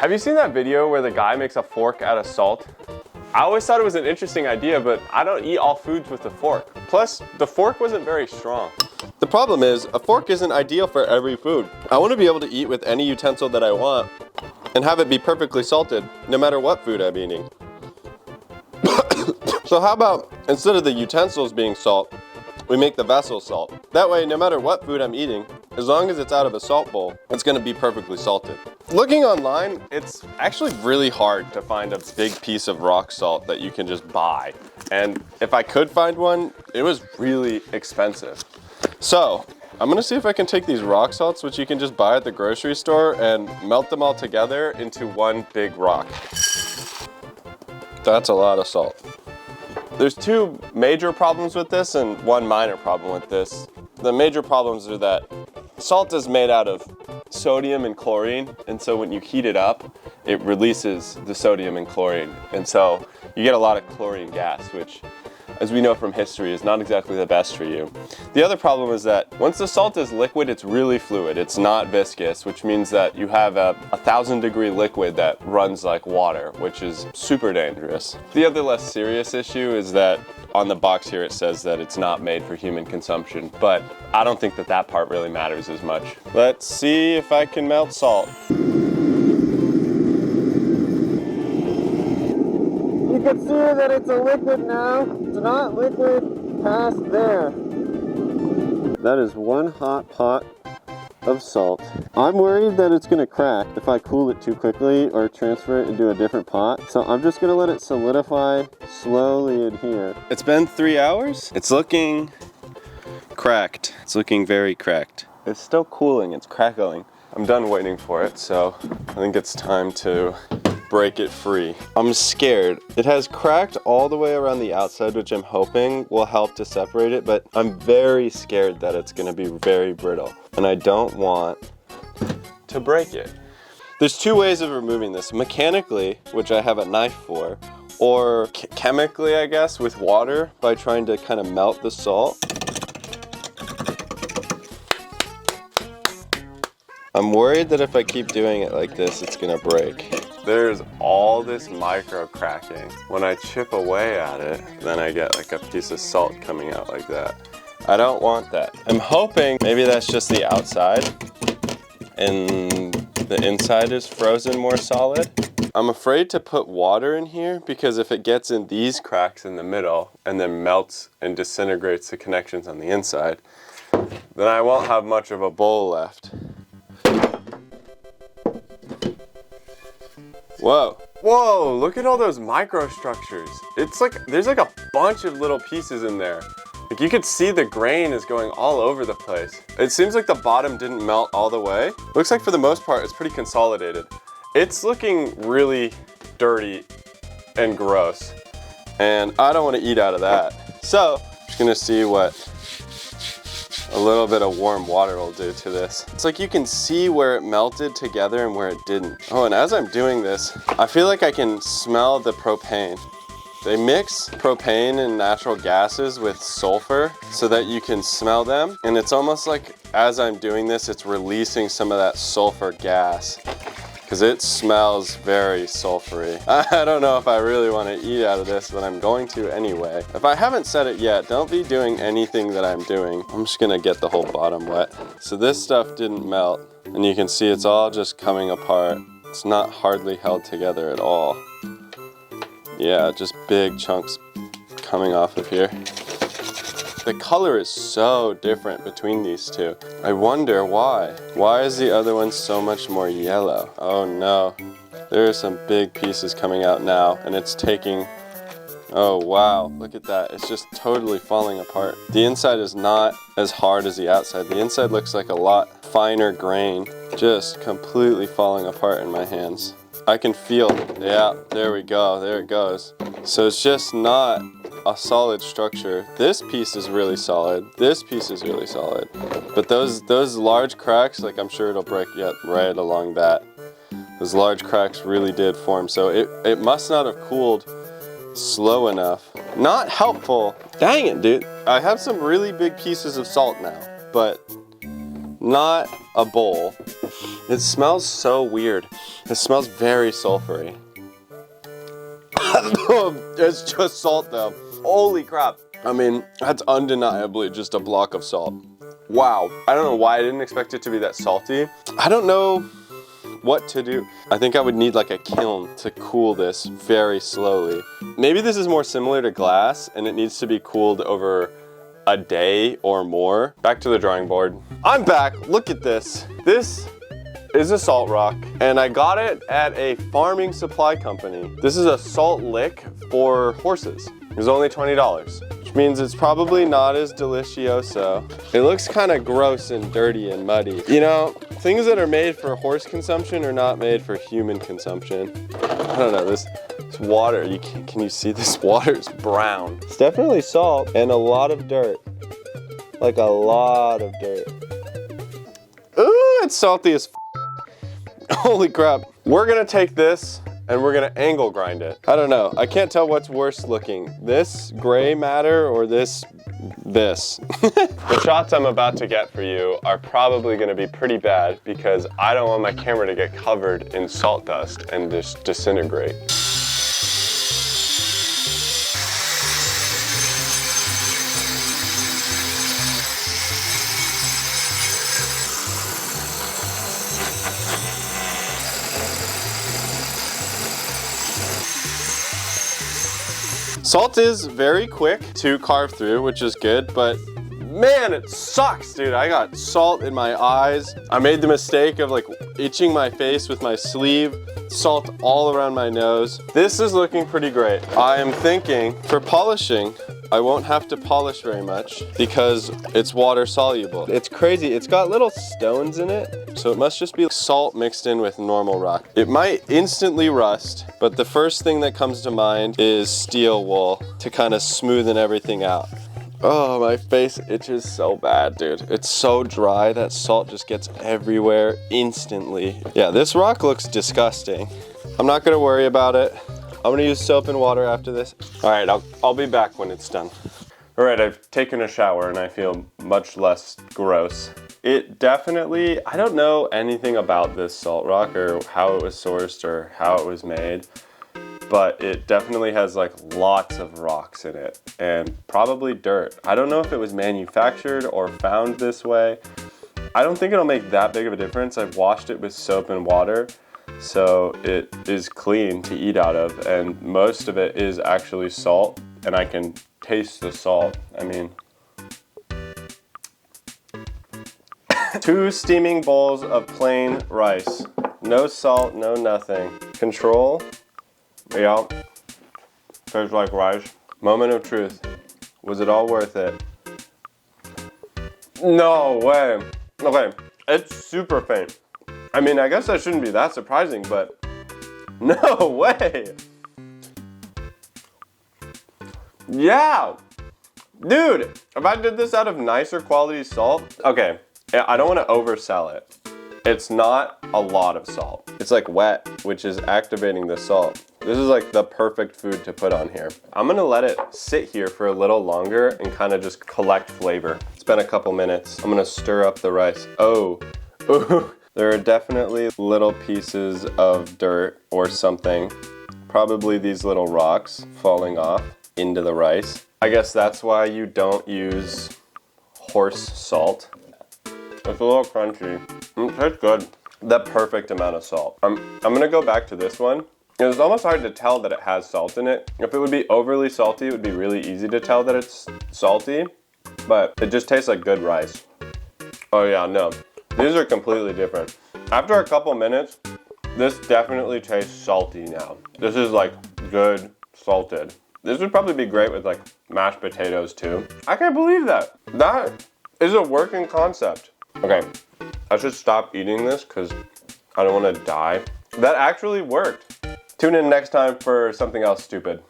Have you seen that video where the guy makes a fork out of salt? I always thought it was an interesting idea, but I don't eat all foods with a fork. Plus, the fork wasn't very strong. The problem is, a fork isn't ideal for every food. I want to be able to eat with any utensil that I want and have it be perfectly salted, no matter what food I'm eating. So how about, instead of the utensils being salt, we make the vessel salt. That way, no matter what food I'm eating, as long as it's out of a salt bowl, it's going to be perfectly salted. Looking online, it's actually really hard to find a big piece of rock salt that you can just buy. And if I could find one, it was really expensive. So, I'm gonna see if I can take these rock salts, which you can just buy at the grocery store, and melt them all together into one big rock. That's a lot of salt. There's two major problems with this and one minor problem with this. The major problems are that salt is made out of sodium and chlorine, and so when you heat it up, it releases the sodium and chlorine, and so you get a lot of chlorine gas, which, as we know from history, is not exactly the best for you. The other problem is that once the salt is liquid, it's really fluid. It's not viscous, which means that you have a 1,000-degree liquid that runs like water, which is super dangerous. The other less serious issue is that on the box here it says that it's not made for human consumption, but I don't think that that part really matters as much. Let's see if I can melt salt. You can see that it's a liquid now. It's not liquid past there. That is one hot pot of salt. I'm worried that it's gonna crack if I cool it too quickly or transfer it into a different pot. So I'm just gonna let it solidify slowly in here. It's been 3 hours. It's looking cracked. It's looking very cracked. It's still cooling, it's crackling. I'm done waiting for it, so I think it's time to break it free. I'm scared. It has cracked all the way around the outside, which I'm hoping will help to separate it, but I'm very scared that it's gonna be very brittle, and I don't want to break it. There's two ways of removing this. Mechanically, which I have a knife for, or chemically, I guess, with water by trying to kind of melt the salt. I'm worried that if I keep doing it like this, it's gonna break. There's all this micro cracking. When I chip away at it, then I get like a piece of salt coming out like that. I don't want that. I'm hoping maybe that's just the outside and the inside is frozen more solid. I'm afraid to put water in here because if it gets in these cracks in the middle and then melts and disintegrates the connections on the inside, then I won't have much of a bowl left. Whoa. Whoa, look at all those microstructures. It's like, there's like a bunch of little pieces in there. Like you could see the grain is going all over the place. It seems like the bottom didn't melt all the way. Looks like for the most part, it's pretty consolidated. It's looking really dirty and gross. And I don't want to eat out of that. So, I'm just gonna see what a little bit of warm water will do to this. It's like you can see where it melted together and where it didn't. Oh, and as I'm doing this, I feel like I can smell the propane. They mix propane and natural gases with sulfur so that you can smell them. And it's almost like as I'm doing this, it's releasing some of that sulfur gas because it smells very sulfury. I don't know if I really want to eat out of this, but I'm going to anyway. If I haven't said it yet, don't be doing anything that I'm doing. I'm just gonna get the whole bottom wet. So this stuff didn't melt, and you can see it's all just coming apart. It's not hardly held together at all. Yeah, just big chunks coming off of here. The color is so different between these two. I wonder why. Why is the other one so much more yellow? Oh no. There are some big pieces coming out now, and it's taking... Oh wow, look at that. It's just totally falling apart. The inside is not as hard as the outside. The inside looks like a lot finer grain, just completely falling apart in my hands. I can feel it. Yeah, there we go. There it goes. So it's just not a solid structure. This piece is really solid. This piece is really solid. But those large cracks, like I'm sure it'll break yet right along that. Those large cracks really did form. So it must not have cooled slow enough. Not helpful. Dang it, dude. I have some really big pieces of salt now, but not a bowl. It smells so weird. It smells very sulfury. It's just salt though. Holy crap. I mean, that's undeniably just a block of salt. Wow. I don't know why I didn't expect it to be that salty. I don't know what to do. I think I would need like a kiln to cool this very slowly. Maybe this is more similar to glass and it needs to be cooled over a day or more. Back to the drawing board. I'm back. Look at this. This is a salt rock and I got it at a farming supply company. This is a salt lick for horses. It was only $20, which means it's probably not as delicioso. It looks kind of gross and dirty and muddy. You know, things that are made for horse consumption are not made for human consumption. I don't know, this water, can you see this water is brown? It's definitely salt and a lot of dirt. Like a lot of dirt. Ooh, it's salty as Holy crap. We're gonna take this and we're gonna angle grind it. I don't know, I can't tell what's worse looking. This gray matter or this. The shots I'm about to get for you are probably gonna be pretty bad because I don't want my camera to get covered in salt dust and just disintegrate. Salt is very quick to carve through, which is good, but man, it sucks, dude. I got salt in my eyes. I made the mistake of like itching my face with my sleeve, salt all around my nose. This is looking pretty great. I am thinking for polishing, I won't have to polish very much because it's water soluble. It's crazy, it's got little stones in it, so it must just be salt mixed in with normal rock. It might instantly rust, but the first thing that comes to mind is steel wool to kind of smoothen everything out. Oh, my face itches so bad, dude. It's so dry that salt just gets everywhere instantly. Yeah, this rock looks disgusting. I'm not gonna worry about it. I'm gonna use soap and water after this. All right, I'll be back when it's done. All right, I've taken a shower and I feel much less gross. It definitely, I don't know anything about this salt rock or how it was sourced or how it was made, but it definitely has like lots of rocks in it and probably dirt. I don't know if it was manufactured or found this way. I don't think it'll make that big of a difference. I've washed it with soap and water, so it is clean to eat out of, and most of it is actually salt, and I can taste the salt. I mean, 2 steaming bowls of plain rice. No salt, no nothing. Control. Yeah, tastes like rice. Moment of truth. Was it all worth it? No way. Okay, it's super faint. I mean, I guess that shouldn't be that surprising, but no way. Yeah, dude, if I did this out of nicer quality salt, okay, I don't want to oversell it. It's not a lot of salt. It's like wet, which is activating the salt. This is like the perfect food to put on here. I'm gonna let it sit here for a little longer and kind of just collect flavor. It's been a couple minutes. I'm gonna stir up the rice. Oh, ooh. There are definitely little pieces of dirt or something. Probably these little rocks falling off into the rice. I guess that's why you don't use horse salt. It's a little crunchy. It tastes good. The perfect amount of salt. I'm gonna go back to this one. It was almost hard to tell that it has salt in it. If it would be overly salty, it would be really easy to tell that it's salty, but it just tastes like good rice. Oh yeah, no. These are completely different. After a couple minutes, this definitely tastes salty now. This is like good salted. This would probably be great with like mashed potatoes too. I can't believe that. That is a working concept. Okay, I should stop eating this because I don't want to die. That actually worked. Tune in next time for something else stupid.